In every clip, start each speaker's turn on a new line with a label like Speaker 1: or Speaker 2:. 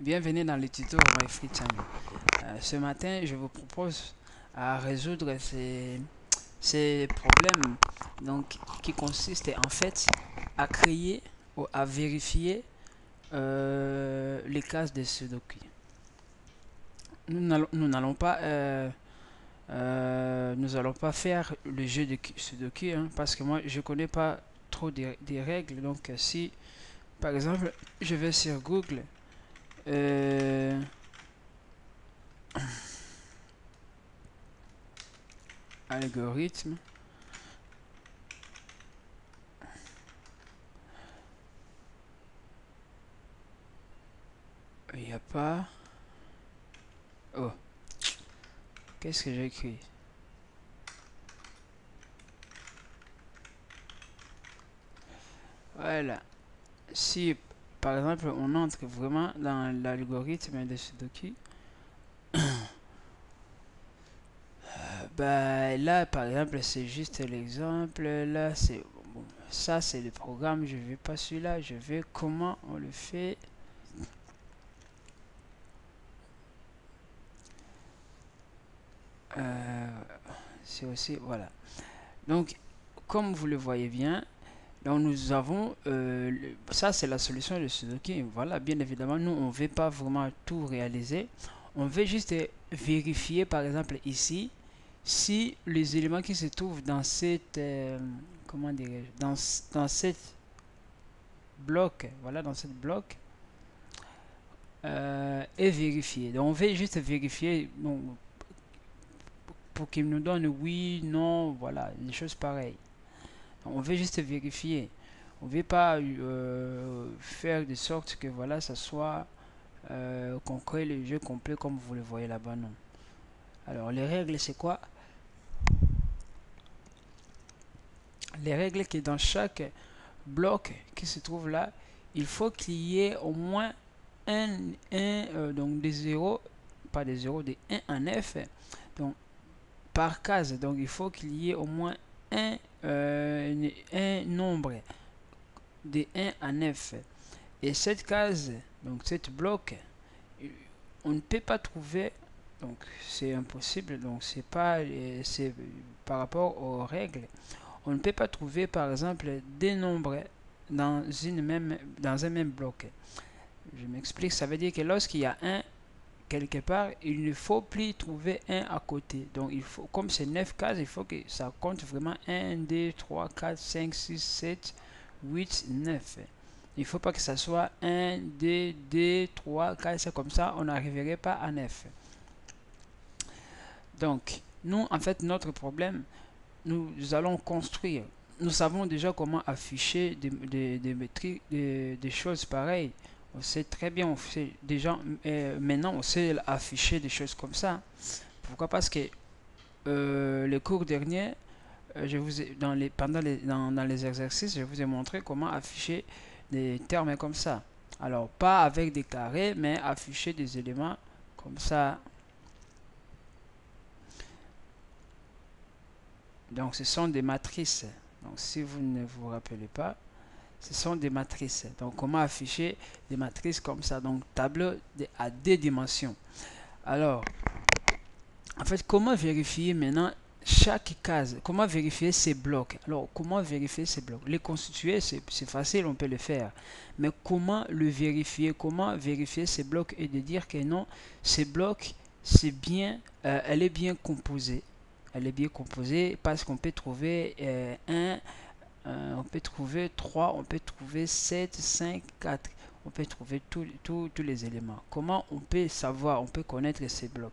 Speaker 1: Bienvenue dans le tuto MyFree Channel. Ce matin, je vous propose à résoudre ces problèmes qui consistent en fait à créer ou à vérifier les cases de Sudoku. Nous allons pas faire le jeu de Sudoku parce que moi je connais pas trop des règles. Donc si par exemple je vais sur Google, euh, algorithme, il n'y a pas. Oh, qu'est-ce que j'ai écrit? Voilà. Si par exemple on entre vraiment dans l'algorithme de Sudoku, bah là par exemple c'est juste l'exemple. Là c'est bon, ça c'est le programme. Je vais pas celui-là. Je vais comment on le fait. Euh, c'est aussi voilà. Donc comme vous le voyez bien, donc nous avons ça c'est la solution de Sudoku. Voilà, bien évidemment, nous on ne veut pas vraiment tout réaliser. On veut juste vérifier par exemple ici si les éléments qui se trouvent dans cette comment dirais-je dans cette bloc, voilà, dans cette bloc est vérifié. Donc on veut juste vérifier donc, pour qu'il nous donne oui, non, voilà, des choses pareilles. On veut juste vérifier. On ne veut pas faire de sorte que voilà, ça soit qu'on crée le jeu complet comme vous le voyez là-bas, non. Alors les règles c'est quoi? Les règles que dans chaque bloc qui se trouve là, il faut qu'il y ait au moins donc des zéros, pas des zéros, des 1 en F, donc par case. Donc il faut qu'il y ait au moins un nombre de 1 en F. Et cette case, donc cette bloc, on ne peut pas trouver, donc c'est impossible, donc c'est pas, c'est par rapport aux règles, on ne peut pas trouver par exemple des nombres dans un même bloc. Je m'explique, ça veut dire que lorsqu'il y a un quelque part, il ne faut plus trouver un à côté. Donc il faut, comme c'est 9 cases, il faut que ça compte vraiment 1, 2, 3, 4, 5, 6, 7, 8, 9. Il ne faut pas que ça soit 1, 2, 2, 3, 4, c'est comme ça, on n'arriverait pas à 9. Donc, nous, en fait, notre problème, nous allons construire. Nous savons déjà comment afficher des choses pareilles. On sait très bien, on sait déjà, maintenant on sait afficher des choses comme ça. Pourquoi? Parce que les cours derniers, je vous ai, dans les exercices, je vous ai montré comment afficher des termes comme ça. Alors, pas avec des carrés, mais afficher des éléments comme ça. Donc, ce sont des matrices. Donc, si vous ne vous rappelez pas, ce sont des matrices. Donc, comment afficher des matrices comme ça? Donc, tableau à deux dimensions. Alors, en fait, comment vérifier maintenant chaque case? Comment vérifier ces blocs? Alors, comment vérifier ces blocs? Les constituer, c'est facile, on peut le faire. Mais comment le vérifier? Comment vérifier ces blocs et de dire que non, ces blocs, c'est bien, elle est bien composée. Elle est bien composée parce qu'on peut trouver on peut trouver 3, on peut trouver 7, 5, 4. On peut trouver tous les éléments. Comment on peut savoir, on peut connaître ces blocs?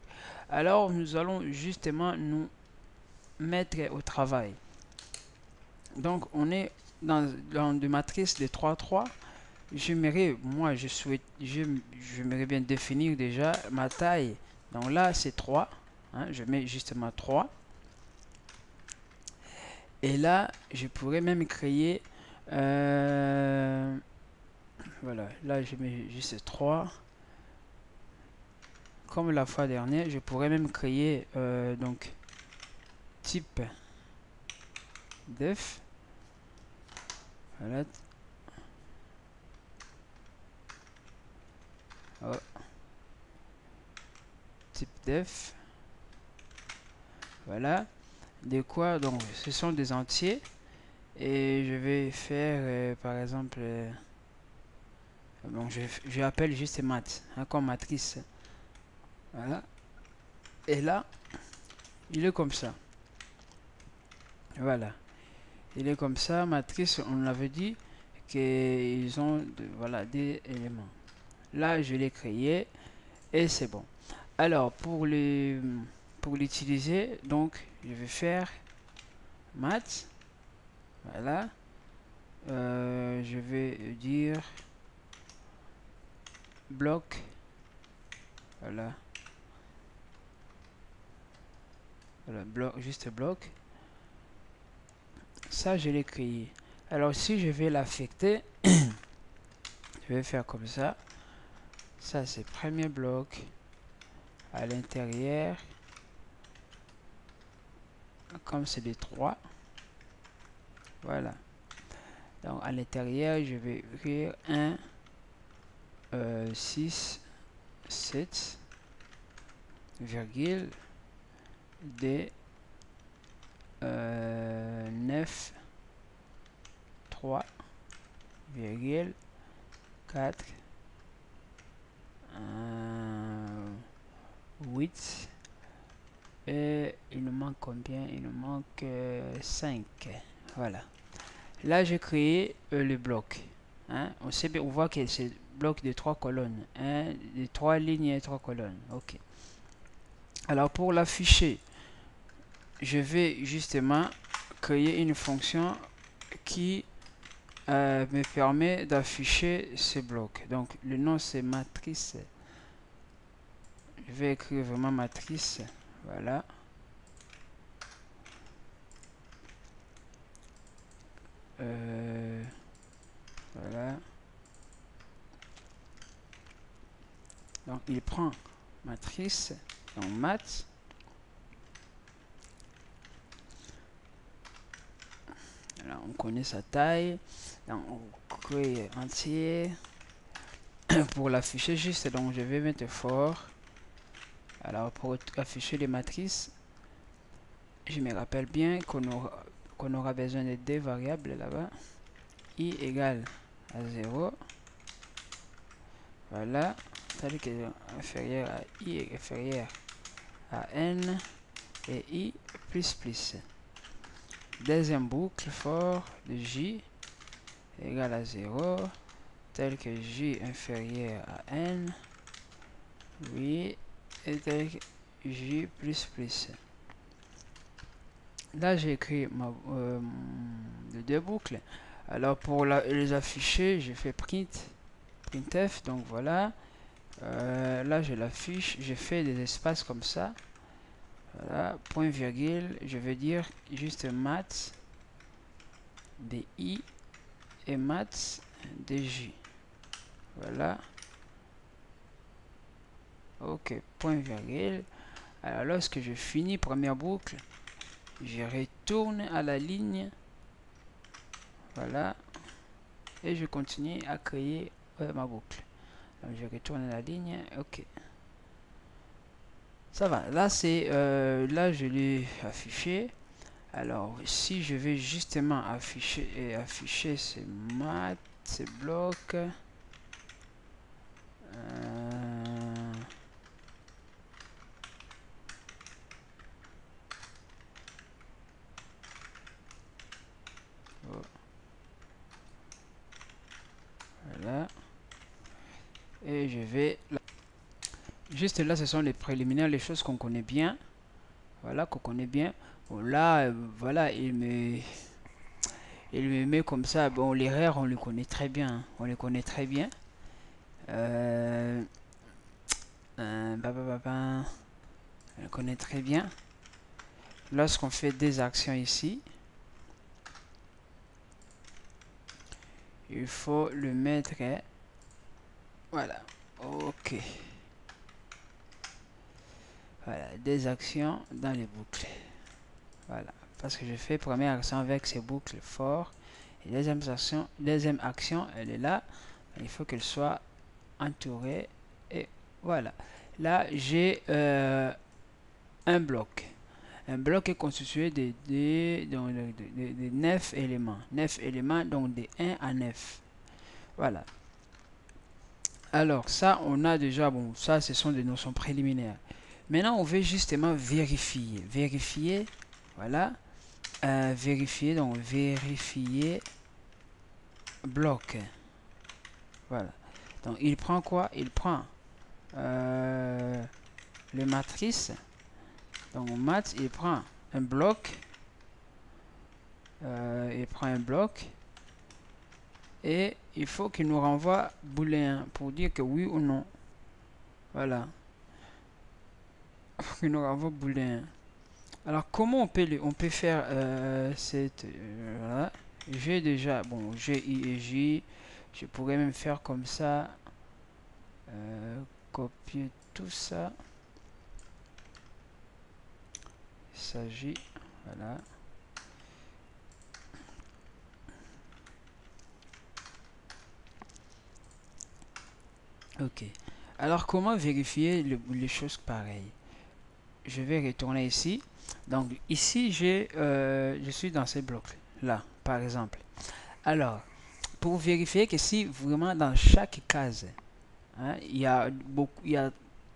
Speaker 1: Alors, nous allons justement nous mettre au travail. Donc, on est dans une matrice de 3, 3. J'aimerais, moi, j'aimerais bien définir déjà ma taille. Donc là, c'est 3. Hein, je mets justement 3. Et là, je pourrais même créer voilà, là je mets juste 3. Comme la fois dernière, je pourrais même créer donc type def. Voilà. Oh. Type def. Voilà. De quoi? Donc, ce sont des entiers. Et je vais faire, par exemple, bon, je appelle juste math, hein, comme matrice. Voilà. Et là, il est comme ça. Voilà. Il est comme ça. Matrice, on avait dit qu'ils ont voilà, des éléments. Là, je l'ai créé et c'est bon. Alors, pour l'utiliser, donc, je vais faire math. Voilà. Je vais dire bloc. Voilà. Voilà, bloc, juste bloc. Ça, je l'ai créé. Alors, si je vais l'affecter, je vais faire comme ça. Ça, c'est premier bloc. À l'intérieur, comme c'est des 3. Voilà. Donc, à l'intérieur, je vais écrire 1, 6, 7, virgule, D, 9, 3, virgule, 4, 8, et il nous manque combien? Il nous manque 5. Voilà. Là, j'ai créé le bloc. Hein? On voit que c'est bloc de 3 colonnes. Hein? De 3 lignes et 3 colonnes. Ok. Alors, pour l'afficher, je vais justement créer une fonction qui me permet d'afficher ce bloc. Donc, le nom, c'est matrice. Je vais écrire vraiment matrice. Voilà. Voilà. Donc, il prend matrice. Donc, math. Alors, on connaît sa taille. Donc, on crée entier. Pour l'afficher juste, donc je vais mettre fort. Alors, pour afficher les matrices, je me rappelle bien qu'on aura besoin de deux variables là-bas. I égale à 0. Voilà. Tel que inférieur à I est inférieur à N. Et I plus plus. Deuxième boucle for de J égale à 0. Tel que J inférieur à N. Oui. Et tel que J plus plus. Là, j'ai écrit les deux boucles. Alors, pour les afficher, j'ai fait printf. Donc, voilà. Là, je l'affiche. J'ai fait des espaces comme ça. Voilà. Point virgule. Je vais dire juste maths de I et maths de J. Voilà. Ok. Point virgule. Alors, lorsque je finis première boucle, je retourne à la ligne. Voilà. Et je continue à créer ma boucle. Donc, je retourne à la ligne. Ok. Ça va. Là, là, je l'ai affiché. Alors, si je vais justement afficher ces maths, ces blocs. Voilà. Et je vais... Juste là, ce sont les préliminaires, les choses qu'on connaît bien. Voilà, qu'on connaît bien. Bon, là, voilà, il me met comme ça. Bon, les RER, on les connaît très bien. On les connaît très bien. On les connaît très bien. Lorsqu'on fait des actions ici, il faut le mettre. Voilà. Ok. Voilà, des actions dans les boucles. Voilà. Parce que je fais première action avec ces boucles fort. Et deuxième action, elle est là. Il faut qu'elle soit entourée Et voilà. Là, j'ai un bloc. Un bloc est constitué de 9 éléments. 9 éléments, donc de 1 à 9. Voilà. Alors, ça, on a déjà, bon, ça, ce sont des notions préliminaires. Maintenant, on veut justement vérifier. Vérifier, voilà. Vérifier, donc vérifier bloc. Voilà. Donc, il prend quoi? Il prend les matrices. Donc, maths, il prend un bloc. Il prend un bloc. Et il faut qu'il nous renvoie booléen pour dire que oui ou non. Voilà. Il faut qu'il nous renvoie booléen. Alors, comment on peut faire cette... voilà. J'ai déjà... Bon, G, I et J. Je pourrais même faire comme ça. Copier tout ça. Il s'agit... Voilà. Ok. Alors, comment vérifier les choses pareilles? Je vais retourner ici. Donc, ici, je suis dans ces blocs-là, par exemple. Alors, pour vérifier que si vraiment dans chaque case, hein, il y a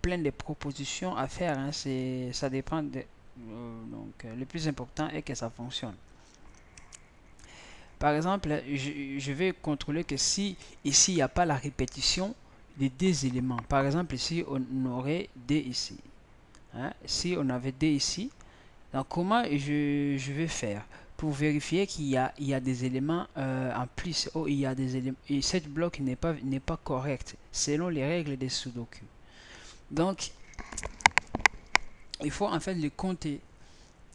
Speaker 1: plein de propositions à faire, hein, ça dépend de... donc, le plus important est que ça fonctionne. Par exemple, je vais contrôler que si ici, il n'y a pas la répétition des deux éléments. Par exemple, ici, on aurait D ici. Hein, si on avait D ici, donc comment je vais faire pour vérifier qu'il y a des éléments en plus. Oh, il y a des éléments et cette bloc n'est pas correct selon les règles des Sudoku. Donc il faut en fait les compter.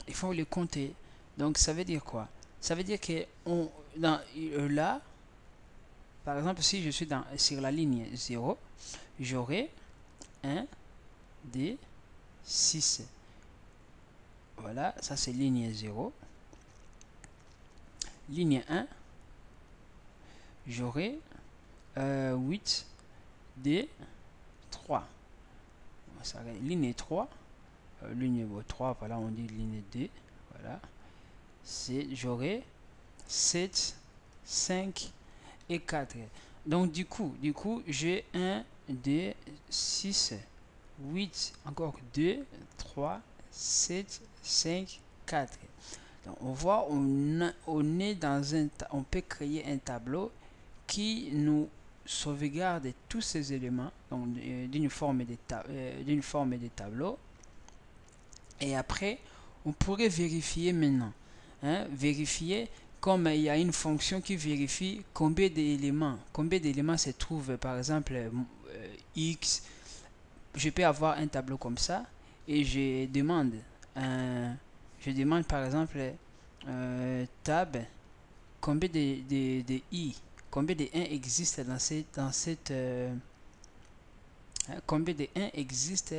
Speaker 1: Il faut les compter. Donc ça veut dire quoi? Ça veut dire que là, par exemple, si je suis sur la ligne 0, j'aurai 1, 2, 6. Voilà, ça c'est ligne 0. Ligne 1, j'aurai 8, D, 3. Ligne 3, ligne 3, voilà, on dit ligne D, voilà. J'aurai 7, 5 et 4. Donc, du coup j'ai 1, 2, 6, 8, encore 2, 3, 7, 5, 4. Donc, on voit, on peut créer un tableau qui nous sauvegarde tous ces éléments d'une forme de tableau. Et après, on pourrait vérifier maintenant. Hein, vérifier comme il y a une fonction qui vérifie combien d'éléments se trouvent, par exemple x. Je peux avoir un tableau comme ça et je demande par exemple tab combien de i, combien de 1 existe combien de 1 existe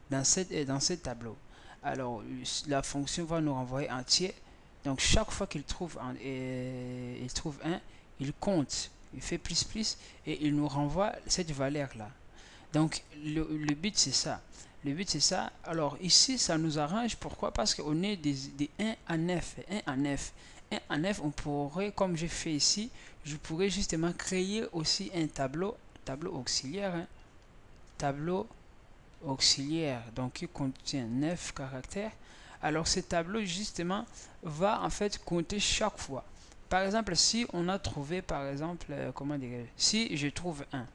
Speaker 1: dans ce tableau. Alors la fonction va nous renvoyer entier. Donc chaque fois qu'il trouve un, il compte, il fait plus et il nous renvoie cette valeur là. Donc le but c'est ça. Le but c'est ça. Alors ici ça nous arrange. Pourquoi? Parce qu'on est des 1 à 9. 1 à 9. 1 à 9, on pourrait, comme j'ai fait ici, je pourrais justement créer aussi un tableau auxiliaire. Hein, tableau auxiliaire, donc qui contient 9 caractères. Alors ce tableau justement va en fait compter chaque fois. Par exemple, si on a trouvé, par exemple, comment dire, si je trouve 1,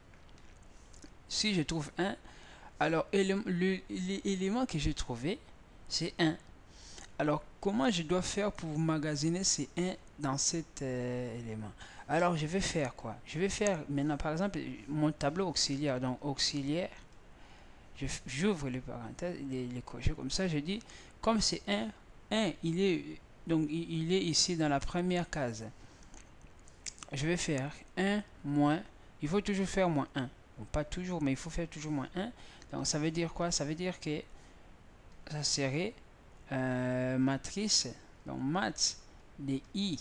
Speaker 1: alors l'élément que j'ai trouvé, c'est 1. Alors, comment je dois faire pour magasiner ces 1 dans cet élément? Alors, je vais faire quoi? Je vais faire maintenant, par exemple, mon tableau auxiliaire. Donc, auxiliaire, j'ouvre les parenthèses, les cocher comme ça. Je dis, comme c'est 1, il est ici dans la première case. Je vais faire 1 moins, il faut toujours faire moins 1. Bon, pas toujours, mais il faut faire toujours moins 1. Donc, ça veut dire quoi? Ça veut dire que ça serait matrice, donc maths de I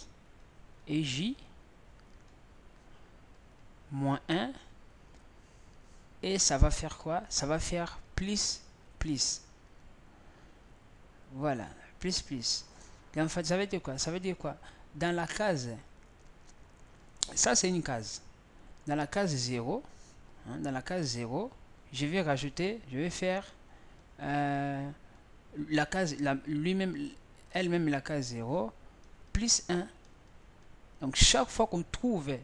Speaker 1: et J moins 1 et ça va faire quoi? Ça va faire plus. Voilà, plus. Et en fait, ça veut dire quoi? Ça veut dire quoi? Dans la case, ça c'est une case. Dans la case 0, dans la case 0, je vais rajouter, je vais faire la case, lui-même, elle-même la case 0, plus 1. Donc chaque fois qu'on trouve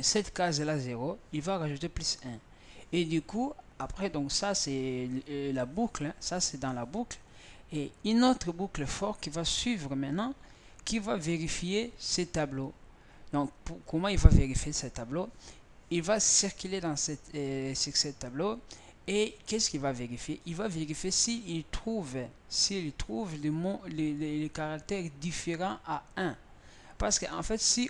Speaker 1: cette case-là 0, il va rajouter plus 1. Et du coup, après, donc ça c'est la boucle, hein, ça c'est dans la boucle. Et une autre boucle for qui va suivre maintenant, qui va vérifier ces tableaux. Donc comment il va vérifier ces tableaux? Il va circuler dans sur ce tableau et qu'est-ce qu'il va vérifier? Il va vérifier s'il trouve les caractères différents à 1. Parce qu'en fait, si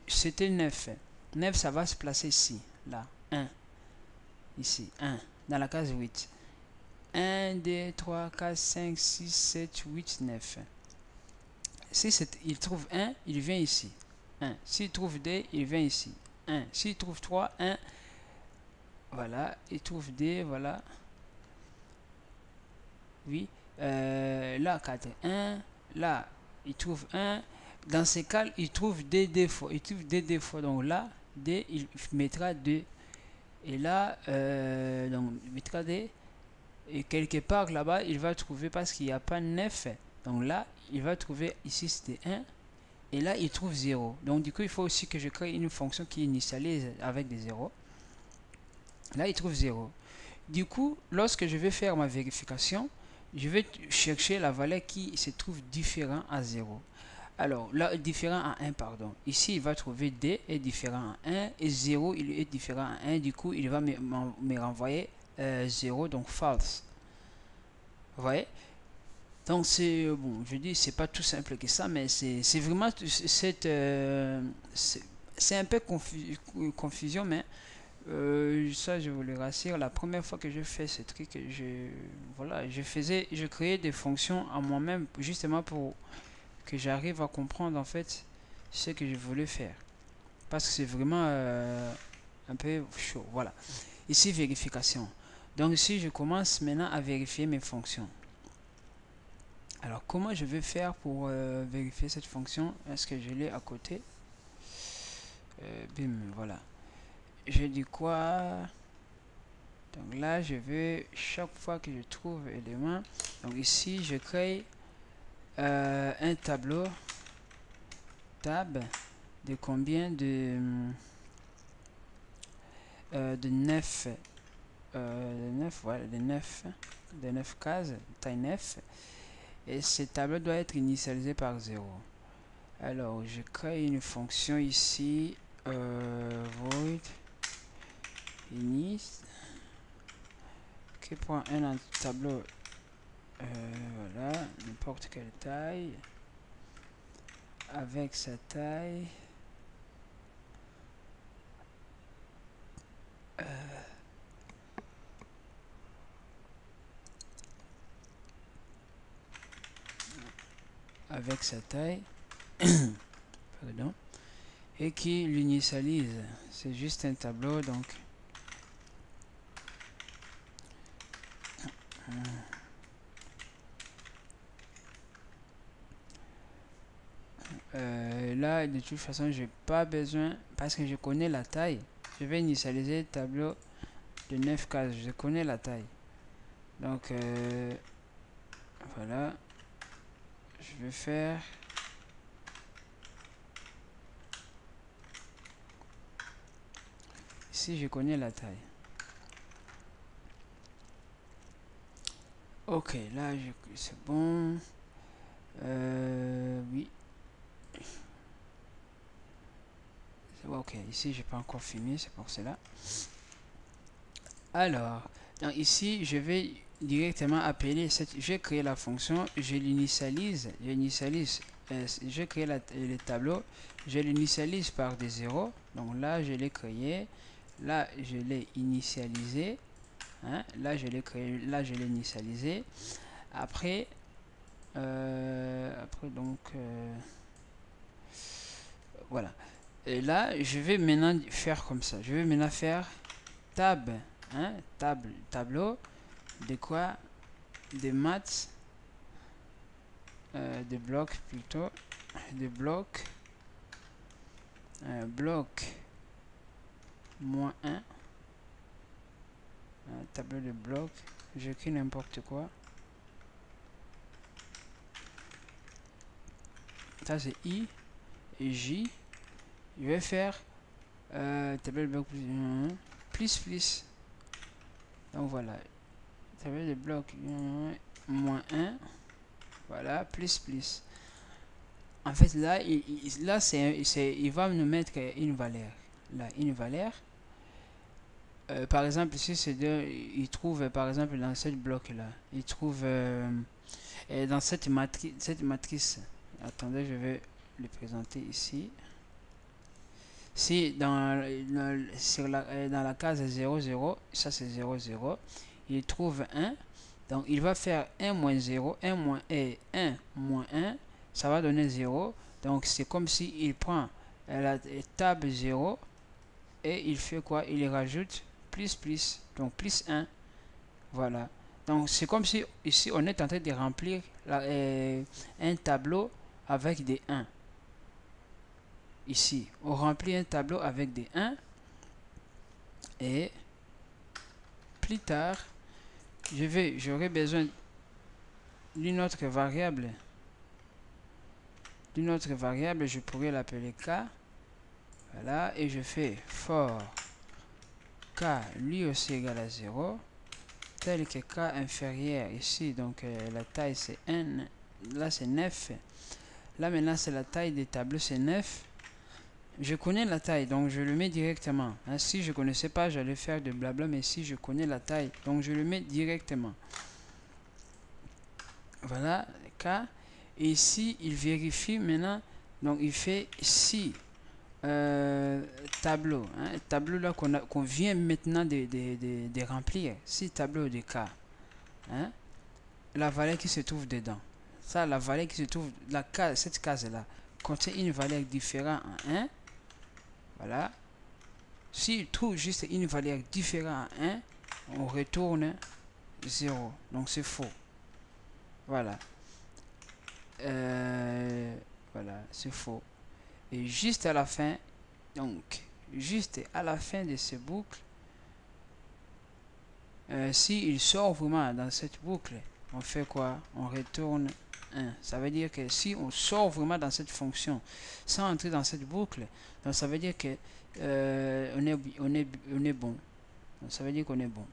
Speaker 1: c'était 9, 9 ça va se placer ici, là, 1, ici, 1, dans la case 8. 1, 2, 3, 4, 5, 6, 7, 8, 9. Si il trouve 1, il vient ici. 1. S'il trouve 2, il vient ici. 1. S'il trouve 3, 1. Voilà. Il trouve 2, voilà. Oui. Là, 4, 1. Là, il trouve 1. Dans ces cas, il trouve des défauts. Il trouve des défauts. Donc là, D, il mettra 2. Et là, donc, il mettra 2. Et quelque part là-bas, il va trouver, parce qu'il n'y a pas 9. Donc là, il va trouver, ici c'était 1. Et là, il trouve 0. Donc du coup, il faut aussi que je crée une fonction qui initialise avec des 0. Là, il trouve 0. Du coup, lorsque je vais faire ma vérification, je vais chercher la valeur qui se trouve différent à 0. Alors, là, différent à 1, pardon. Ici, il va trouver D est différent à 1 et 0, il est différent à 1. Du coup, il va me renvoyer 0, donc false. Vous voyez? Donc, c'est bon, je dis, c'est pas tout simple que ça, mais c'est vraiment c'est un peu confusion, mais ça, je vous le rassure. La première fois que je fais ce truc, voilà, je créais des fonctions à moi-même, justement pour que j'arrive à comprendre en fait ce que je voulais faire. Parce que c'est vraiment un peu chaud. Voilà. Ici, vérification. Donc ici, je commence maintenant à vérifier mes fonctions. Alors, comment je vais faire pour vérifier cette fonction? Est-ce que je l'ai à côté? Bim, voilà. Je dis quoi? Donc là, je vais, chaque fois que je trouve élément, donc ici, je crée un tableau, tab, de combien de 9, voilà, de 9 cases, taille 9, et ce tableau doit être initialisé par 0. Alors, je crée une fonction ici, void init, qui prend un tableau, voilà, n'importe quelle taille, avec sa taille, avec sa taille, pardon, et qui l'initialise. C'est juste un tableau, donc là de toute façon j'ai pas besoin, parce que je connais la taille. Je vais initialiser le tableau de 9 cases, je connais la taille, donc voilà, je vais faire ici, je connais la taille. Ok, là c'est bon. Oui. Ok, ici j'ai pas encore fini, c'est pour cela. Alors, donc ici je vais directement appeler cette, je vais créer la fonction, je l'initialise, je crée le tableau, je l'initialise par des zéros. Donc là je l'ai créé, là je l'ai initialisé, hein, là je l'ai créé, là je l'ai initialisé. Après donc voilà. Et là je vais maintenant faire comme ça, je vais maintenant faire tableau de quoi? De maths, de blocs plutôt, de blocs, bloc moins 1, tableau de blocs, j'écris n'importe quoi. Ça c'est I et J. Je vais faire tableau de bloc plus. Donc voilà, tableau de bloc moins 1, voilà, plus. En fait là, il va nous mettre une valeur. Là, une valeur. Par exemple ici c'est il trouve par exemple dans ce bloc là, il trouve dans cette matrice. Attendez, je vais le présenter ici. Si dans la case 0, 0, ça c'est 0, 0, il trouve 1, donc il va faire 1 moins 0, 1 moins 1 moins 1, ça va donner 0. Donc c'est comme si il prend la table 0 et il fait quoi? Il rajoute plus, donc plus 1. Voilà. Donc c'est comme si ici on est en train de remplir un tableau avec des 1. Ici, on remplit un tableau avec des 1 et plus tard, j'aurai besoin d'une autre variable. Je pourrais l'appeler k. Voilà, et je fais for k lui aussi égal à 0, tel que k inférieur ici, donc la taille c'est 1, là c'est 9. Là maintenant c'est la taille des tableaux, c'est 9. Je connais la taille, donc je le mets directement. Hein, si je ne connaissais pas, j'allais faire de blabla, mais si je connais la taille, donc je le mets directement. Voilà, K. Et ici, il vérifie maintenant, donc il fait si tableau, hein, tableau là qu'on vient maintenant de remplir, si tableau de K, hein, la valeur qui se trouve dedans. Ça, la valeur qui se trouve, cette case là, contient une valeur différente en 1. Voilà. S'il trouve juste une valeur différente à 1, on retourne 0. Donc c'est faux. Voilà. Voilà, c'est faux. Et juste à la fin, donc, juste à la fin de ce boucle, s'il sort vraiment dans cette boucle, on fait quoi? On retourne 1. Ça veut dire que si on sort vraiment dans cette fonction sans entrer dans cette boucle, donc ça veut dire que on est bon. Donc ça veut dire qu'on est bon.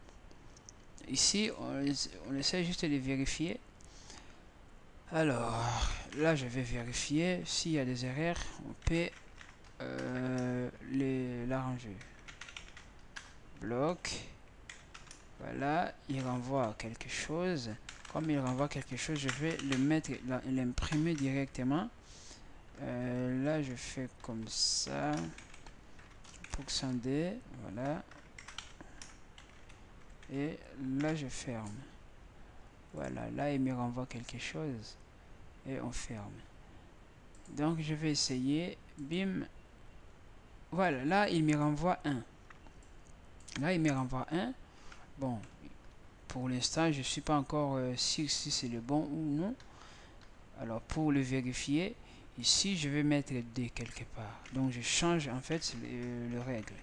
Speaker 1: Ici, on essaie juste de vérifier. Alors, là, je vais vérifier s'il y a des erreurs. On peut l'arranger. Bloc. Voilà, il renvoie quelque chose. Comme il renvoie quelque chose, je vais le mettre, l'imprimer directement. Là, je fais comme ça. Pour scinder, voilà. Et là, je ferme. Voilà, là, il me renvoie quelque chose. Et on ferme. Donc, je vais essayer. Bim. Voilà, là, il me renvoie 1. Là, il me renvoie 1. Bon, pour l'instant, je ne suis pas encore sûr si c'est le bon ou non. Alors, pour le vérifier, ici, je vais mettre 2 quelque part. Donc, je change en fait le règle.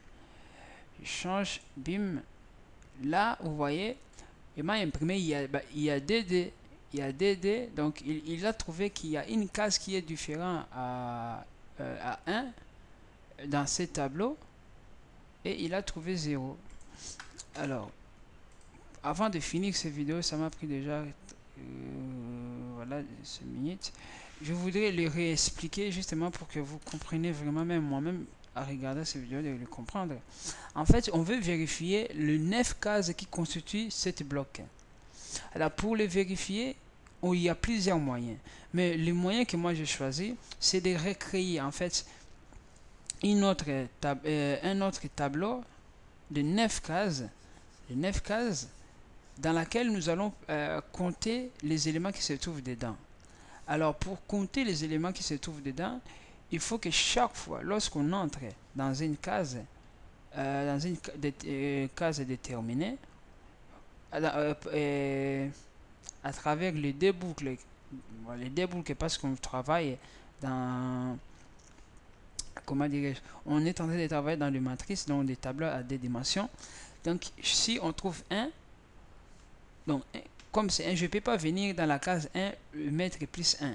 Speaker 1: Je change, bim. Là, vous voyez, il m'a imprimé, il y a DD. Il y a DD, donc il a trouvé qu'il y a une case qui est différente à 1 dans ces tableaux. Et il a trouvé 0. Alors, avant de finir cette vidéo, ça m'a pris déjà voilà 5 minutes. Je voudrais le réexpliquer justement pour que vous compreniez vraiment, même moi-même à regarder cette vidéo, de le comprendre. En fait, on veut vérifier les 9 cases qui constituent cette bloc. Alors, pour le vérifier, il y a plusieurs moyens. Mais le moyen que moi j'ai choisi, c'est de recréer en fait un autre tableau de 9 cases. De 9 cases dans laquelle nous allons compter les éléments qui se trouvent dedans. Alors, pour compter les éléments qui se trouvent dedans, il faut que chaque fois, lorsqu'on entre dans une case, dans une case déterminée à travers les deux boucles. Les deux boucles parce qu'on travaille dans, comment dirais-je, on est en train de travailler dans des matrices, donc des tableaux à deux dimensions. Donc si on trouve 1, donc comme c'est 1, je ne peux pas venir dans la case 1 mettre plus 1.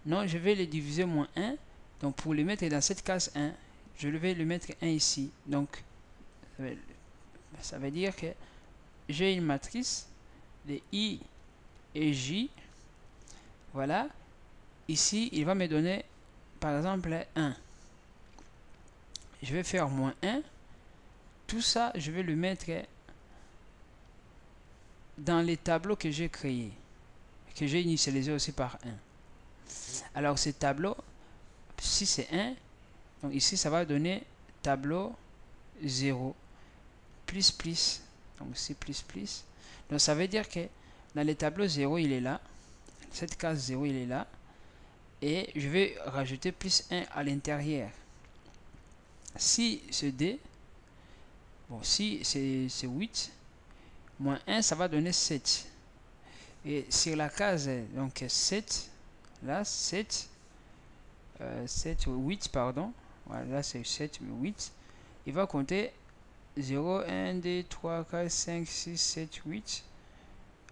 Speaker 1: Non, je vais le diviser moins 1. Donc pour le mettre dans cette case 1, je vais le mettre 1 ici. Donc ça veut dire que j'ai une matrice de I et J. Voilà. Ici, il va me donner par exemple 1. Je vais faire moins 1. Tout ça, je vais le mettre dans les tableaux que j'ai créés, que j'ai initialisé aussi par 1. Alors ces tableaux, si c'est 1, donc ici ça va donner tableau 0 plus plus, donc c'est plus. Donc ça veut dire que dans les tableaux 0 il est là, cette case 0 il est là, et je vais rajouter plus 1 à l'intérieur. Si c'est D, bon si c'est 8, moins 1 ça va donner 7. Et sur la case donc 7, là 7, 8 pardon, voilà, là c'est 7 mais 8, il va compter 0, 1, 2, 3, 4, 5, 6, 7, 8,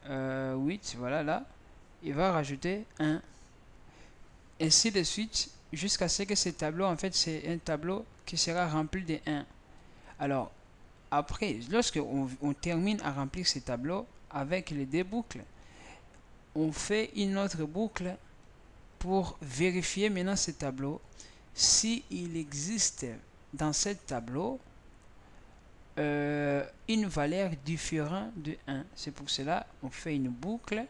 Speaker 1: 8, voilà là, il va rajouter 1, ainsi de suite, jusqu'à ce que ce tableau, en fait c'est un tableau qui sera rempli de 1. Alors, après, lorsque on termine à remplir ce tableau avec les deux boucles, on fait une autre boucle pour vérifier maintenant ce tableau, si il existe dans ce tableau une valeur différente de 1. C'est pour cela on fait une boucle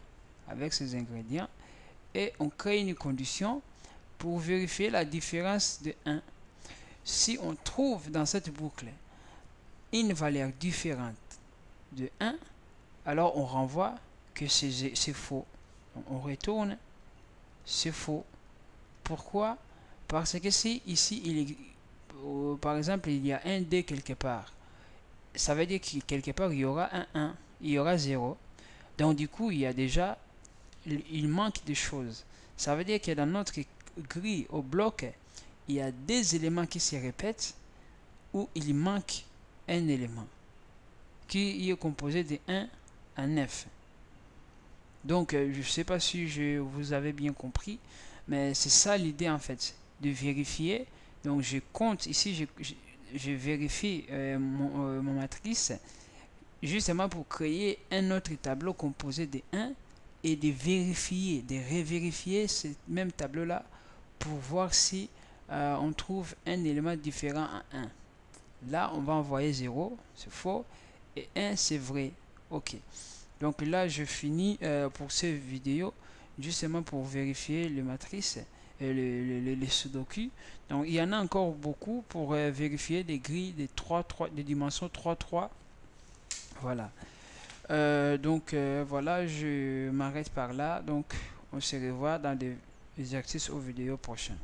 Speaker 1: avec ces ingrédients et on crée une condition pour vérifier la différence de 1. Si on trouve dans cette boucle une valeur différente de 1, alors on renvoie que c'est faux. On retourne, c'est faux. Pourquoi? Parce que si ici, par exemple, il y a un D quelque part, ça veut dire que quelque part, il y aura un 1, il y aura 0. Donc du coup, il y a déjà, il manque de choses. Ça veut dire que dans notre grille au bloc, il y a des éléments qui se répètent où il manque un élément qui est composé de 1 à 9. Donc, je ne sais pas si vous avez bien compris, mais c'est ça l'idée en fait, de vérifier. Donc, je compte ici, je vérifie mon matrice justement pour créer un autre tableau composé de 1 et de vérifier, de revérifier ce même tableau-là pour voir si on trouve un élément différent à 1. Là, on va envoyer 0, c'est faux, et 1, c'est vrai. Ok. Donc là, je finis pour cette vidéo, justement pour vérifier les matrices, les sudoku. Donc il y en a encore beaucoup pour vérifier des grilles des dimensions 3, 3. Voilà. Donc voilà, je m'arrête par là. Donc on se revoit dans des exercices aux vidéos prochaines.